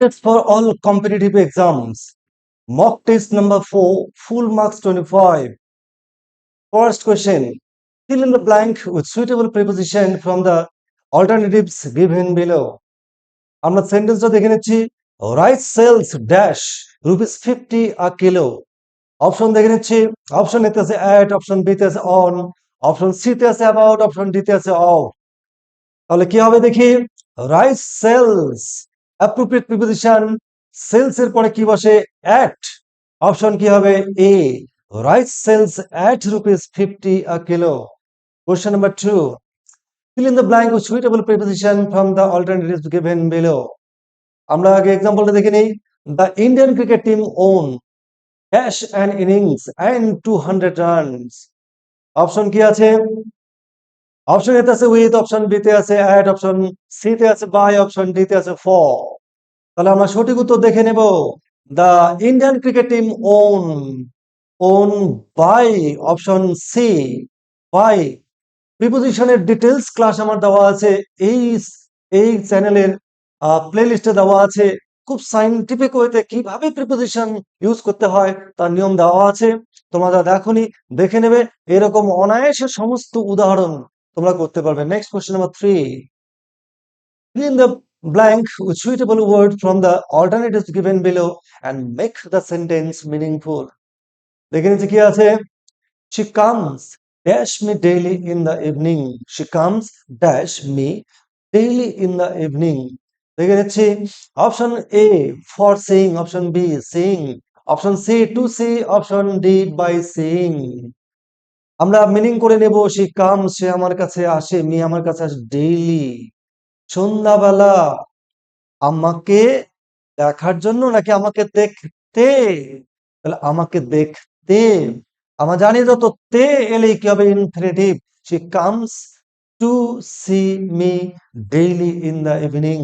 That's for all competitive exams. Mock test number 4, full marks 25. First question. Fill in the blank with suitable preposition from the alternatives given below. আমরা সেন্টেন্সটা দেখে নিচ্ছি। Rice sells dash rupees 50 a kilo. Option দেখে নিচ্ছি। Option এতে আছে at, option B তে আছে অন, অপশন সি তে আছে অ্যাবাউট, অপশন ডি তে আছে অফ। তাহলে কি হবে দেখি। Rice sells appropriate preposition, sells এর পরে কি বসে? অ্যাট। অপশন কি হবে? A, rice sells at rupees 50 a kilo. Question number 2, fill in the blank with suitable preposition from the alternatives given below. আমরা আগে এক্সাম্পলটা দেখে নেই। The Indian cricket team own dash an innings and 200 runs. Option কি আছে? Option এতে আছে with, option B তে আছে অ্যাট, অপশন সি তে আছে বাই, অপশন ডি তে আছে ফর। তাহলে আমরা সঠিক উত্তর দেখে নেব। The Indian cricket team won, won by, option C by. প্রিপোজিশনের ডিটেলস ক্লাস আমার দেওয়া আছে এই এই চ্যানেলের প্লে লিস্টে দেওয়া আছে। খুব সাইন্টিফিক ওয়েতে কিভাবে প্রিপোজিশন ইউজ করতে হয় তার নিয়ম দেওয়া আছে। তোমরা যা দেখোনি দেখে নেবে, এরকম অনায়াসে সমস্ত উদাহরণ তোমরা করতে পারবে। Next question number 3, fill in the blank with suitable word from the alternatives given below and make the sentence meaningful. দেখে নিচ্ছি কি আছে। She comes dash me daily in the evening. She comes dash me daily in the evening. দেখে নিচ্ছি। Option A for seeing, option B seeing, option C to see, option D by seeing. আমরা meaning করে নেব। she comes, সে আমার কাছে আসে, me আমার কাছে আসে ডেইলি, সন্ধ্যাবেলা। আমাকে দেখার জন্য নাকি আমাকে দেখতে? তাহলে আমাকে দেখতে। আমরা জানি যত তে এলেই কি হবে? Infinitive. she comes to see me daily in the evening.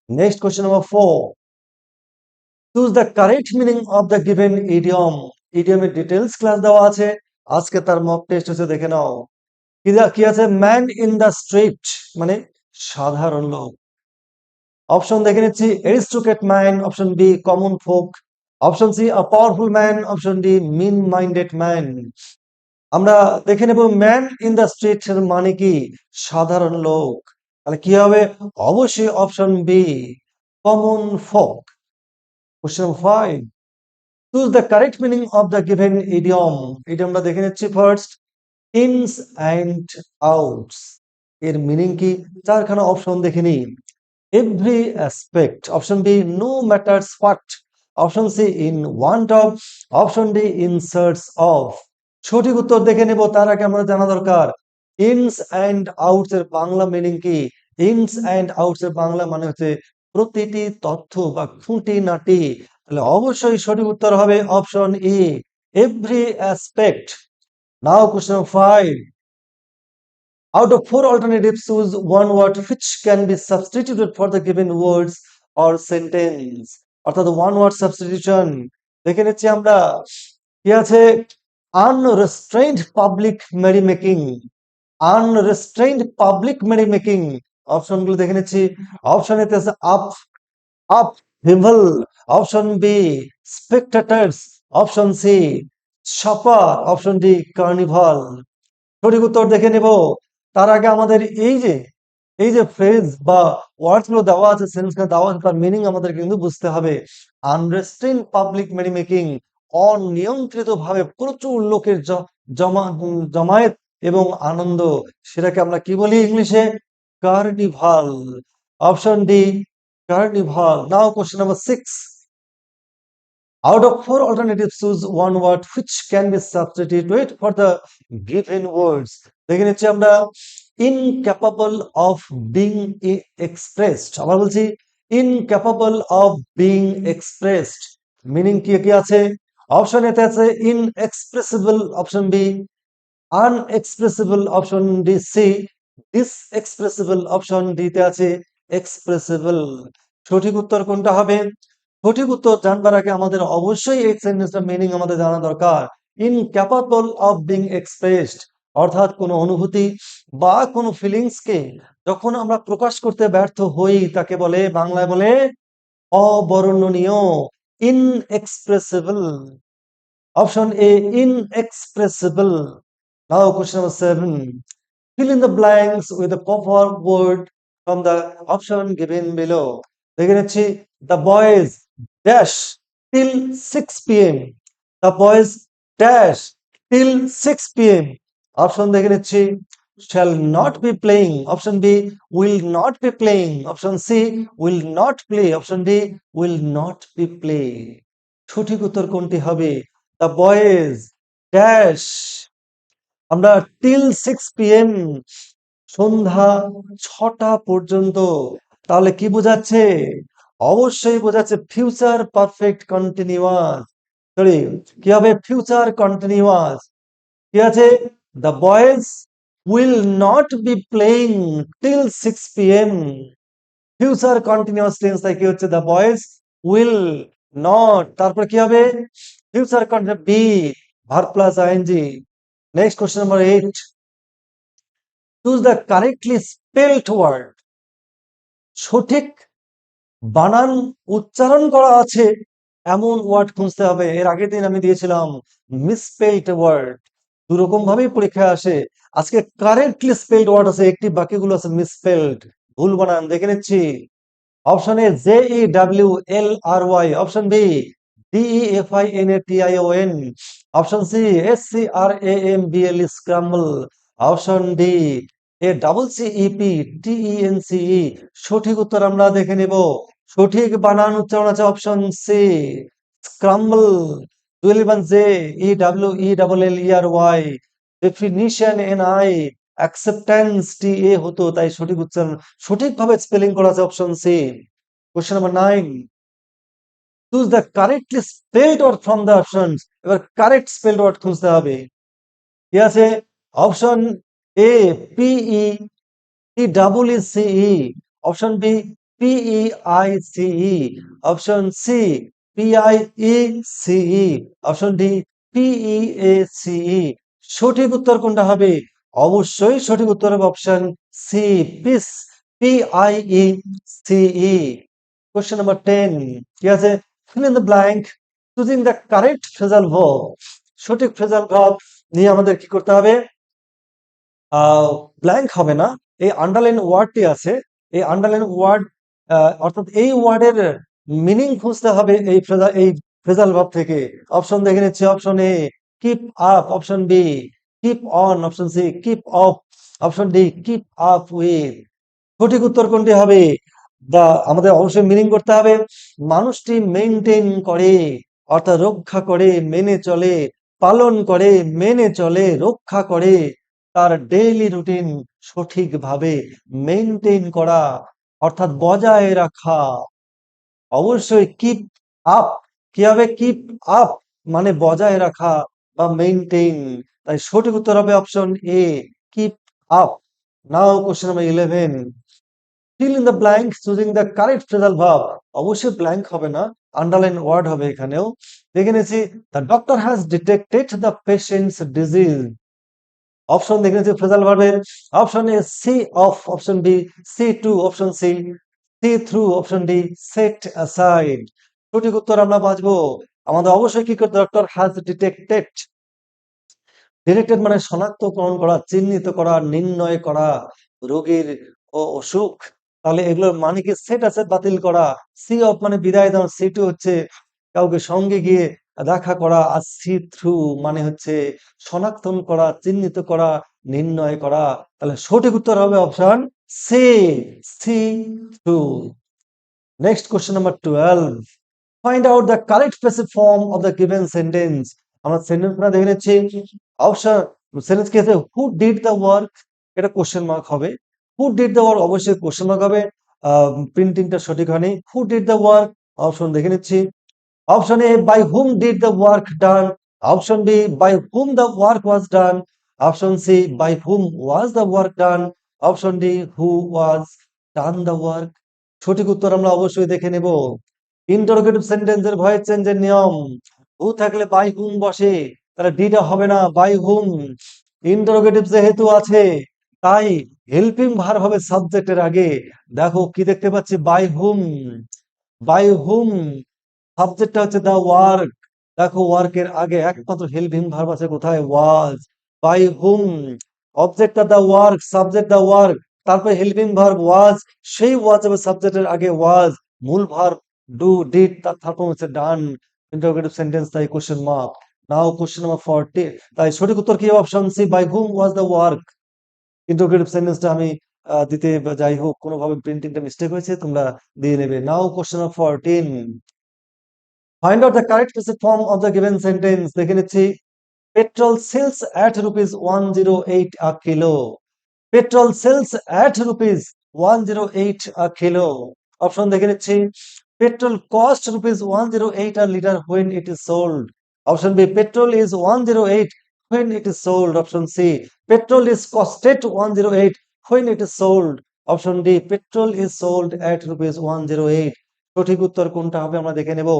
Next question number 4, choose the correct meaning of the given idiom. idiom এর ডিটেইলস ক্লাস দেওয়া আছে, আজকে তার মক টেস্ট হচ্ছে, দেখে নাও। কি আছে? ম্যান ইন দ্য স্ট্রিট মানে সাধারণ লোক। অপশন দেখে নিচ্ছি। Aristocrat man, option B common folk, option C a powerful man, option D mean minded man. আমরা দেখে নেব ম্যান ইন দ্য স্ট্রিট এর মানে কি? সাধারণ লোক। তাহলে কি হবে? অবশ্যই option B common folk. Question 5, choose the correct meaning of the given idiom. ইডিয়মটা দেখে নিচ্ছি ফার্স্ট। ইনস অ্যান্ড আউটস এর মিনিং কি? চারখানা অপশন দেখে নিই। every aspect, option B no matters what, option C in want of, option D in search of। সঠিক উত্তর দেখে নেব তার আগে আমরা জানা দরকার ইনস অ্যান্ড আউটস এর বাংলা মিনিং কি। ইনস অ্যান্ড আউটস এর বাংলা মানে হচ্ছে প্রতিটি তথ্য বা খুঁটিনাটি। তাহলে অবশ্যই সঠিক উত্তর হবে option E, every aspect. Now question 5, out of four alternatives, choose one word which can be substituted for the given words or sentence. অর্থাৎ one word substitution দেখে নিচ্ছি আমরা। কি আছে? unrestrained public merry making, unrestrained public merry making। অপশনগুলো দেখে নিচ্ছি। Option এতে আছে up, upheaval, option B spectators, option C shopper, option D carnival. সঠিক উত্তর দেখে নেব তার আগে আমাদের এই যে ফ্রেজ বা ওয়ার্ডস গুলো দেওয়া আছে, সেন্টেন্স গুলো দেওয়া আছে, তার মিনিং আমাদের কিন্তু বুঝতে হবে। আনরেস্ট্রেইন পাবলিক মেরি মেকিং, অনিয়ন্ত্রিত ভাবে প্রচুর লোকের জমায়েত এবং আনন্দ, সেটাকে আমরা কি বলি ইংলিশে? Carnival. Option D carnival. Now question number 6, out of four alternatives, choose one word which can be substituted for the given words. দেখে নিচ্ছি আমরা। incapable of being expressed, আবার বলছি incapable of being expressed meaning কি কি আছে? Option এতে আছে inexpressible, option B unexpressible, option D C disexpressible, option D তে আছে এক্সপ্রেসিবল। সঠিক উত্তর কোনটা হবে? সঠিক উত্তর জানবার আগে আমাদের অবশ্যই এই সেন্টেন্সটার মিনিং আমাদের জানা দরকার। ইনক্যাপাবল অফ বিং এক্সপ্রেসড অর্থাৎ কোনো অনুভূতি বা কোনো ফিলিংসকে যখন আমরা প্রকাশ করতে ব্যর্থ হই তাকে বলে, বাংলায় বলে অবর্ণনীয়, inexpressible. Option A, inexpressible. Now question number 7. Fill in the blanks with the proper word from the option given below. দেখে নিচ্ছি the boys dash till 6 p.m. The boys dash till 6 p.m. Option দেখে নিচ্ছি shall not be playing. Option B, will not be playing. Option C, will not play. Option D, will not be play. সঠিক উত্তর কোনটি হবে? The boys dash আমরা till 6 p.m. সন্ধ্যা 6টা পর্যন্ত। তাহলে কি বোঝাচ্ছে? অবশ্যই বোঝাচ্ছে ফিউচার পারফেক্ট কন্টিনিউয়াস। সরি, কি হবে? Future continuous. কি আছে? The boys will not be playing till 6 p.m. Future continuous tense তাই কি হচ্ছে? The boys will not, তারপর কি হবে? Future continuous be, verb plus ING. Next question number 8। Choose the correctly spelled word. সঠিক বানান উচ্চারণ করা আছে এমন ওয়ার্ড খুঁজতে হবে। এর আগের দিন আমি দিয়েছিলাম মিসস্পেলড ওয়ার্ড, দুরকম ভাবেই পরীক্ষায় আসে। আজকে কারেক্টলি স্পেলড ওয়ার্ড আছে, একটি বাকিগুলো আছে মিসস্পেলড, ভুল বানান। দেখে নিচ্ছি option A JEWLRY, option B DEFINATION, option C SCRAMBLE scramble, option D CEPTENCE। সঠিক উত্তর আমরা দেখে নেব। সঠিক বানান উচ্চারণ আছে option C scramble. 12 JEWELLERY, definition NI, acceptance TA হতো, তাই সঠিক উচ্চারণ সঠিকভাবে স্পেলিং করা আছে option C. Question number 9। Choose the correctly spelled word from the options. এবার কারেক্ট স্পেলড ওয়ার্ড খুঁজতে হবে। কি আছে? Option A PECE, option B PEICE, option C PIECE, option D PEACE। সঠিক উত্তর কোনটা হবে? অবশ্যই সঠিক উত্তর হবে option C piece, PIECE। Question number 10। কি আছে? fill in the blank choosing the correct phrasal verb. সঠিক phrasal verb নিয়ে আমাদের কি করতে হবে? ব্ল্যাঙ্ক হবে না, এই আন্ডারলাইন ওয়ার্ডটি আছে, এই আন্ডারলাইন ওয়ার্ড অর্থাৎ এই ওয়ার্ডের মিনিং খুঁজতে হবে এই ফ্রেজাল ভার্ব থেকে। অপশন দেখে নিচ্ছি option A keep up, option B keep on, option C keep off, option D keep up with. সঠিক উত্তর কোনটি হবে? আমাদের অবশ্যই মিনিং করতে হবে। মানুষটি মেনটেন করে অর্থাৎ রক্ষা করে, মেনে চলে, পালন করে, মেনে চলে, রক্ষা করে তার ডেইলি রুটিন সঠিকভাবে মেনটেন করা অর্থাৎ বজায় রাখা। অবশ্যই কিপ আপ, কি হবে? কিপ আপ মানে বজায় রাখা বা মেইনটেইন, তাই সঠিক উত্তর হবে option A keep up. Now question number 11। fill in the blank choosing the correct phrasal verb. অবশ্যই ব্ল্যাঙ্ক হবে না, আন্ডারলাইন ওয়ার্ড হবে এখানেও। দেখে নিয়েছি the doctor has detected the patient's disease. Option দেখে নিয়েছি ফ্রেজাল ভার্বের। Option A see off, option B see to, option C see through, option D set aside. সঠিক উত্তর আমরা বাঁচবো। আমাদের অবশ্যই কি করতে? ডক্টর হ্যাজ ডিটেক্টেড, ডিটেক্টেড মানে শনাক্তকরণ করা, চিহ্নিত করা, নির্ণয় করা রোগীর অসুখ। তাহলে এগুলোর মানে কি? সেট অ্যাসাইড বাতিল করা। সি অফ মানে বিদায় দেওয়া, সি টু হচ্ছে কাউকে সঙ্গে গিয়ে দেখা করা, আর সি থ্রু মানে হচ্ছে শনাক্তন করা, চিহ্নিত করা, নির্ণয় করা। তাহলে সঠিক উত্তর হবে option C see through. Next question number 12। Find out the correct passive form of the given sentence. আমরা সেন্টেন্সটা দেখে নিচ্ছি। অপশন সেন্টেন্স কি আছে? হু ডিড দ্য ওয়ার্ক, এটা কোশ্চেন মার্ক হবে। হু ডিড দ্য ওয়ার্ক অবশ্যই কোশ্চেন মার্ক হবে, প্রিন্টিংটা সঠিক হয়নি। Who did the work, option দেখে নিচ্ছি। Option A by whom did the work done, option B by whom the work was done, option C by whom was the work done, option D who was done the work. সঠিক উত্তর আমরা অবশ্যই দেখে নেব। Interrogative সেন্টেন্সের voice চেঞ্জের নিয়ম, হু থাকলে বাই হুম বসে, তাহলে ডিটা হবে না, বাই হুম। ইন্টারোগেটিভ যেহেতু আছে তাই হেল্পিং ভার্ব হবে সাবজেক্টের আগে। দেখো কি দেখতে পাচ্ছি? By hmm. বাই হুম, সাবজেক্টটা হচ্ছে দ্য ওয়ার্ক। দেখো ওয়ার্কের আগে একমাত্র হেল্পিং ভার্ব আছে কোথায়? ওয়াজ। বাই হুম, অবজেক্টটা the work, subject the work, তারপরে হেল্পিং ভার্ব ওয়াজ, সেই ওয়াজ হবে সাবজেক্টের আগে ওয়াজ, মূল ভার্ব ডু ডিড, তারপর হচ্ছে ডান, ইন্টারোগেটিভ সেন্টেন্স, তাই question mark. Now question number 40, তাই সঠিক উত্তর কি? Option C, by whom was the work. Interrogative সেন্টেন্সটা আমি দিতে যাই হোক কোনোভাবে প্রিন্টিংটা মিস্টেক হয়েছে, তোমরা দিয়ে নেবে। Now question number 14, find out the correct passive form of the given sentence. দেখে নিচ্ছি, petrol sells at rupees 108 a kilo. Petrol sells at rupees 108 a kilo. Option দেখে নিচ্ছি, petrol cost rupees 108 a liter when it is sold. Option B, petrol is 108 when it is sold. Option C, petrol is costed 108 when it is sold. Option D, petrol is sold at rupees 108। সঠিক উত্তর কোনটা হবে আমরা দেখে নেব।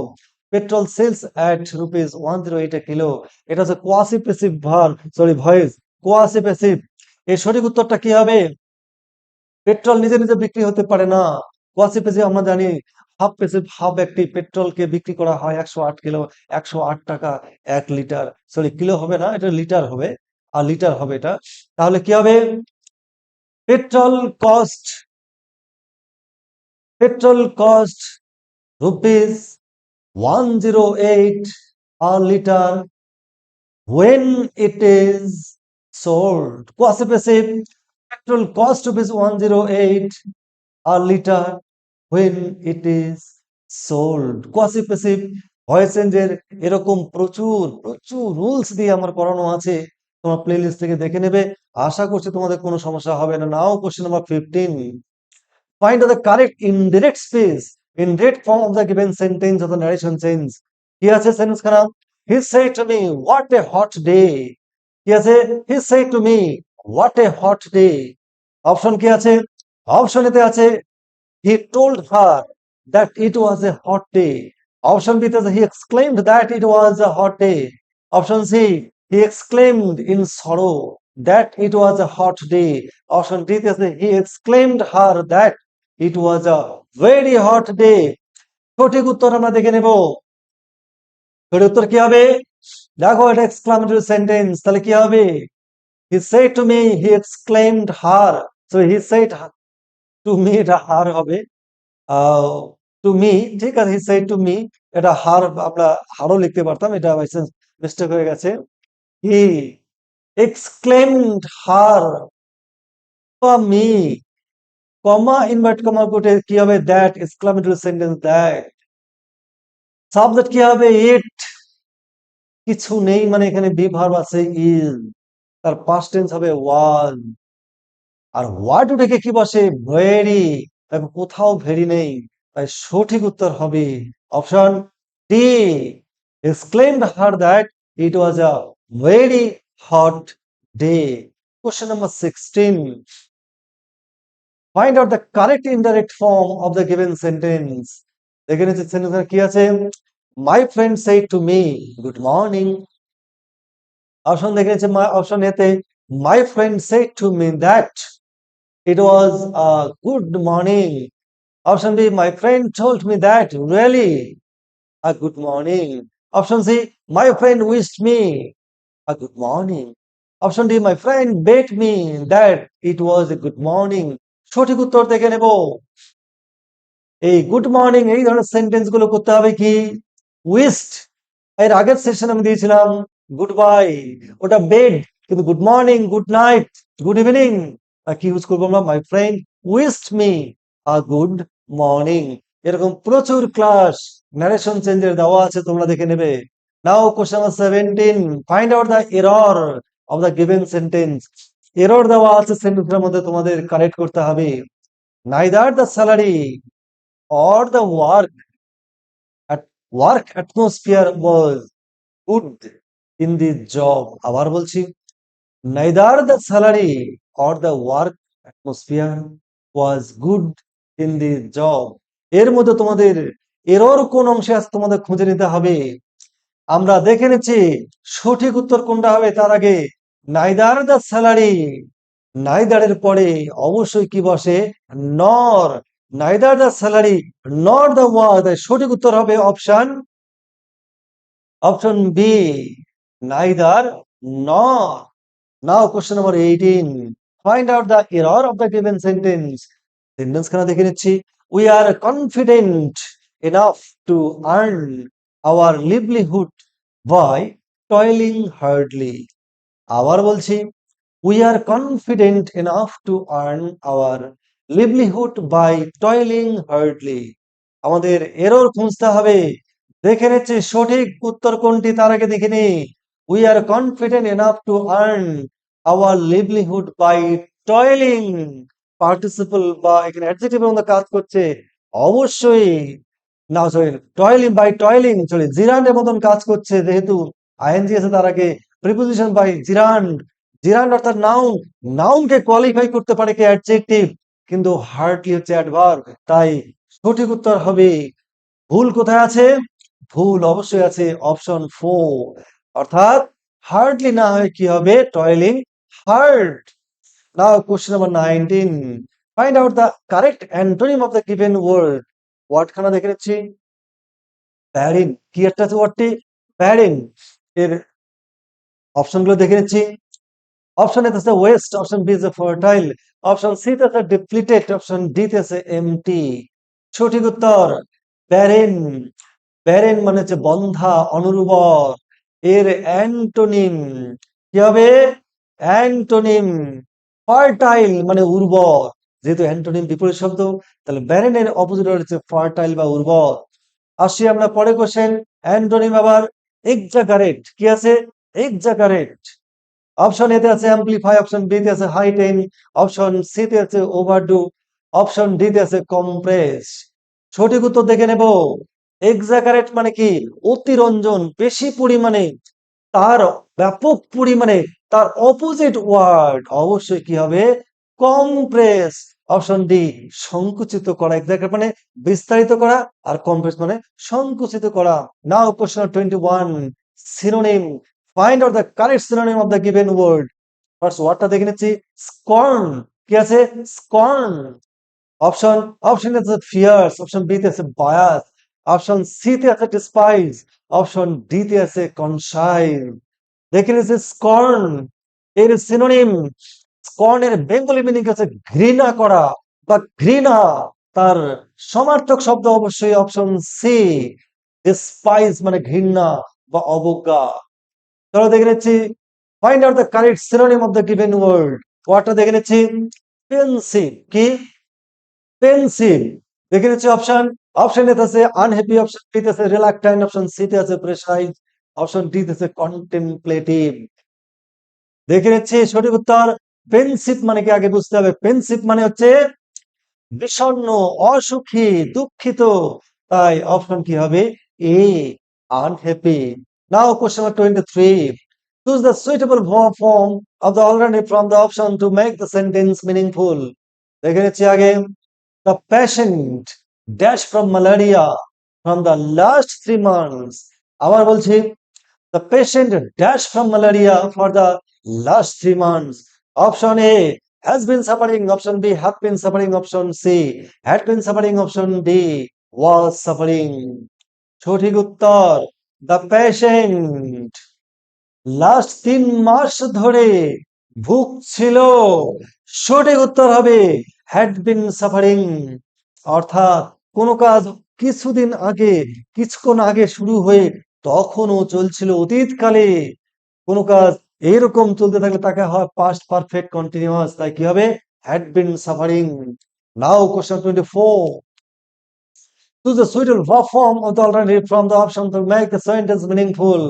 Petrol sells at rupees 108 a kilo, এটা হচ্ছে quasi passive verb, sorry voice, quasi passive. এর সঠিক উত্তরটা কি হবে? পেট্রোল নিজে নিজে বিক্রি হতে পারে না। কোয়াসি প্যাসিভ আমরা জানি, হাফ প্যাসিভ, হাফ একটি পেট্রোলকে বিক্রি করা হয় 108 কিলো, 108 টাকা 1 লিটার, সরি কিলো হবে না, এটা লিটার হবে, আর লিটার হবে এটা। তাহলে কি হবে? Petrol cost, petrol cost rupees 108 a liter when it is sold. Quasi passive, petrol cost rupees 108 a liter when it is sold. Quasi passive voice চেঞ্জের এরকম প্রচুর প্রচুর রুলস দিয়ে আমার করানো আছে, তোমার প্লেলিস্ট থেকে দেখে নেবে। আশা করছি তোমাদের কোনো সমস্যা হবে না। নাও question number 15, find the correct indirect speech in direct form of the given sentence of the narration change. কি আছে সেন্টেন্স খানা? He said to me, what a hot day. কি আছে? He said to me, what a hot day. Option কি আছে? Option এতে আছে, he told her that it was a hot day. Option B তে আছে, he exclaimed that it was a hot day. Option C, he exclaimed in sorrow that it was a hot day. Option D তে আছে, he exclaimed her that it was a very hot day. সঠিক উত্তর আমরা দেখে নেব। সঠিক উত্তর কি হবে? দেখো এটা এক্সক্লামেটরি সেন্টেন্স, তাহলে কি হবে? He said to me, he exclaimed her. So he said to me, এটা হার হবে। টু মি, ঠিক আছে, হি সেড টু মি, এটা হার, আমরা হারও লিখতে পারতাম, এটা বাই চান্স মিস্টেক হয়ে গেছে। He exclaimed her, me, comma invert comma কোটে কি হবে? That, exclamatory sentence that. Subject কি হবে? ইট, কিছু নেই মানে এখানে বি ভার্ব আছে ইজ, তার পাস্ট টেন্স হবে ওয়াজ। আর হোয়াট উঠে কি বসে? ভেরি, দেখো কোথাও ভেরি নেই, তাই সঠিক উত্তর হবে option D, exclaimed her that it was a very hot day. Question number 16, find out the correct indirect form of the given sentence. দেখে নিচ্ছি সেন্টেন্সে কি আছে। My friend said to me, good morning. Option দেখে নিচ্ছে, option এতে, my friend said to me that it was a good morning. Option B, my friend told me that, really, a good morning. Option C, my friend wished me a good morning. Option D, my friend bet me that it was a good morning. সঠিক উত্তর দেখে নেব। এই good morning এই ধরনের sentence গুলো করতে হবে কি? উইস্ট, এর আগের সেশন আমি দিয়েছিলাম গুড বাই, ওটা বেড, কিন্তু good morning, good night, good evening কি ইউজ করবো আমরা? My friend wished me a good morning. এরকম প্রচুর ক্লাস ন্যারেশন চেঞ্জের দেওয়া আছে, তোমরা দেখে নেবে। Now question number 17, find out the error of the given sentence. Error দেওয়া আছে সেন্টেন্সের মধ্যে, তোমাদের কারেক্ট করতে হবে। Neither the salary or the work atmosphere was good in the job. আবার বলছি, neither the salary or the work atmosphere was good in the job. এর মধ্যে তোমাদের এরর কোন অংশে আছে তোমাদের খুঁজে নিতে হবে। আমরা দেখে নিচ্ছি সঠিক উত্তর কোনটা হবে। তার আগে neither the salary, neither এর পরে অবশ্যই কি বসে? নর। neither the salary nor the work, তাই সঠিক উত্তর হবে option B, neither nor. Now question number 18. Find out the error of the given sentence. Sentence খানা দেখে নিচ্ছি। We are confident enough to earn our livelihood by toiling hardly. আবার বলছি, we are confident enough to earn our livelihood by toiling hardly. আমাদের error খুঁজতে হবে। দেখে নিচ্ছি সঠিক উত্তর কোনটি, তার আগে দেখে নিই। We are confident enough to earn our livelihood by toiling. Participle বা এখানে অ্যাডজেক্টিভ এর মধ্যে কাজ করছে অবশ্যই, না সরি, টয়লিং বাই টয়লিং, সরি, জিরান্ডের মতন কাজ করছে, যেহেতু আইএনজি আছে তার আগে প্রিপোজিশন বাই জিরান্ড। জিরান্ড অর্থাৎ নাউন, নাউনকে কোয়ালিফাই করতে পারে কি অ্যাডজেক্টিভ, কিন্তু হার্ডলি হচ্ছে অ্যাডভার্ব। তাই সঠিক উত্তর হবে, ভুল কোথায় আছে? ভুল অবশ্যই আছে অপশন 4, অর্থাৎ হার্ডলি না হয় কি হবে? টয়লিং hard. Now question number 19. Find out the correct antonym of the given word. What খানা দেখে নিচ্ছি। প্যারিন, কি একটা আছে ওয়ার্ডটি? প্যারিন। এর অপশনগুলো দেখে নিচ্ছি। অপশন এ আছে ওয়েস্ট, অপশন বি আছে ফার্টাইল, অপশন সি তে আছে ডিপ্লিটেড, অপশন ডি তে আছে এমটি। সঠিক উত্তর প্যারিন। প্যারিন মানে হচ্ছে বন্ধা, অনুর্বর। এর অ্যান্টোনিম কি হবে? অ্যান্টোনিম ফার্টাইল মানে উর্বর। যেহেতু অ্যান্টোনিম বিপরীত শব্দ, তাহলে ব্যারেনের অপোজিট হচ্ছে ফার্টাইল বা উর্বর। আসি আমরা পরে কোশ্চেন। অ্যান্টোনিম আবার এক্সাগারেট, কি আছে? এক্সাগারেট। অপশন এতে আছে অ্যাম্পলিফাই, অপশন বি তে আছে হাইটেন, অপশন সি তে আছে ওভারডু, অপশন ডি তে আছে কম্প্রেস। সঠিক উত্তর দেখে নেব। এক্সাগারেট মানে কি? অতিরঞ্জন, বেশি পরিমাণে, তার ব্যাপক পরিমাণে, তার অপোজিট ওয়ার্ড অবশ্যই কি হবে? কম্প্রেস। অপশন ডি, সংকুচিত করা। এক্সাগারেট মানে বিস্তারিত করা, আর কম্প্রেস মানে সংকুচিত করা। Now question 21, synonym. Find out the correct synonym of the given word. First ওয়ার্ডটা দেখে নিচ্ছি, স্কর্ন। কি আছে? স্কর্ন। অপশন অপশন আছে ফিয়ার্স, অপশন বি তে আছে বায়াস, অপশন সি তে আছে ডিসপাইজ, অপশন ডি তে আছে কনসাইভ। দেখে নিচ্ছে স্কর্ন এর সিনোনিম। স্কর্ন এর বেঙ্গলি মিনিং আছে ঘৃণা করা বা ঘৃণা। তার সমার্থক শব্দ অবশ্যই অপশন সি, ডিসপাইজ মানে ঘৃণা বা অবজ্ঞা। চলো দেখে নিচ্ছি, find out the correct synonym of the given word. ওয়ার্ডটা দেখে নিচ্ছি, পেন্সিভ। কি? পেন্সিভ। দেখে নিচ্ছি অপশন। অপশন এতে আছে আনহ্যাপি, অপশন বি তে আছে রিলাক্ট্যান্ট, অপশন সি তে আছে প্রেসাইজ, অপশন ডি তে আছে কন্টেমপ্লেটিভ। দেখে নিচ্ছি সঠিক উত্তর। পেন্সিভ মানে কি আগে বুঝতে হবে। পেন্সিভ মানে হচ্ছে বিষণ্ণ, অসুখী, দুঃখিত। তাই অপশন কি হবে? A, unhappy. Now question number 23. Choose the suitable verb form of the alternative from the option to make the sentence meaningful. দেখে নিচ্ছি আগে। The patient dash from malaria from the last 3 months. আবার বলছি, the patient dash from malaria for the last 3 months. Option A has been suffering, option B have been suffering, option C had been suffering, option D was suffering. সঠিক উত্তর the patient last 3 মাস ধরে ভুগছিল। সঠিক উত্তর হবে had been suffering. অর্থাৎ কোন কাজ কিছুদিন আগে, কিছুক্ষণ আগে শুরু হয়ে তখনও চলছিল, অতীতকালে কোন কাজ এরকম চলতে থাকলে তাকে হয় পাস্ট পারফেক্ট কন্টিনিউয়াস। তাই কি হবে? Had been suffering. Now question 24. Choose the suitable verb form of the alternative from the option to make the sentence meaningful.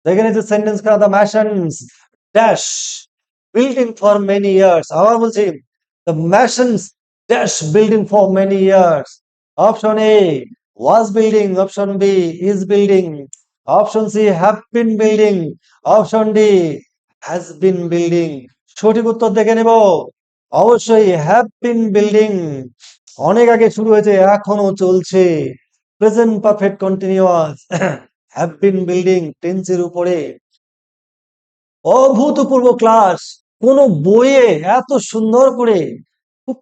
দেখে নিচ্ছে সেন্টেন্স কা the Masons dash building for many years. আবার বলছি, the Masons dash building for many years. Option A was building, option B is building, option C have been building, option D has been building. সঠিক উত্তর দেখে নেব। অবশ্যই have been building, অনেক আগে শুরু হয়েছে, এখনো চলছে, present perfect continuous. Have been building টেন্সের উপরে। অভূতপূর্ব ক্লাস, কোন বইয়ে এত সুন্দর করে, খুব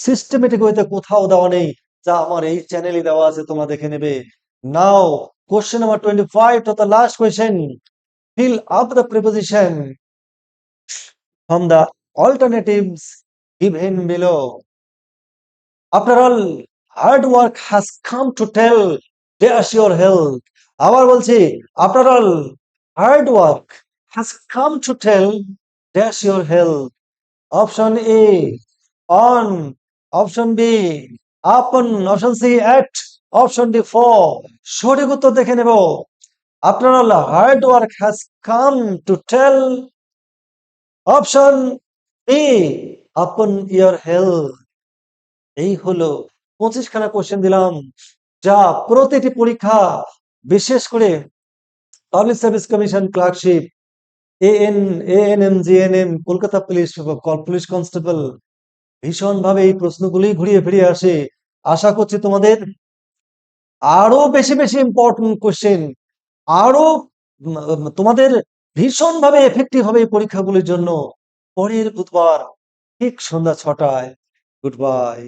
সিস্টেমেটিক ওয়েতে কোথাও দেওয়া নেই যা আমার এই চ্যানেলে দেওয়া আছে, তোমরা দেখে নেবে। Now question number 25 to the last question. Fill up the preposition from the alternatives given below. After all, hard work has come to tell dash your health. আবার বলছি, after all, hard work has come to tell dash your health. Option A, on. Option B, upon. Option C, at. Option D, for. সঠিক উত্তর দেখে নেব। After all, hard work has come to tell. Option B, upon your health. এই হলো 25খানা question দিলাম, যা প্রতিটি পরীক্ষা, বিশেষ করে public service commission clerkship, ANM, GNM, Kolkata police, police constable, ভীষণভাবে এই প্রশ্নগুলি ঘুরিয়ে ফিরিয়ে আসে। আশা করছি তোমাদের আরো বেশি বেশি ইম্পর্টেন্ট কোশ্চেন, আরো তোমাদের ভীষণভাবে এফেক্টিভ হবে এই পরীক্ষাগুলির জন্য। পরের বুধবার ঠিক সন্ধ্যা 6টায়। Good bye.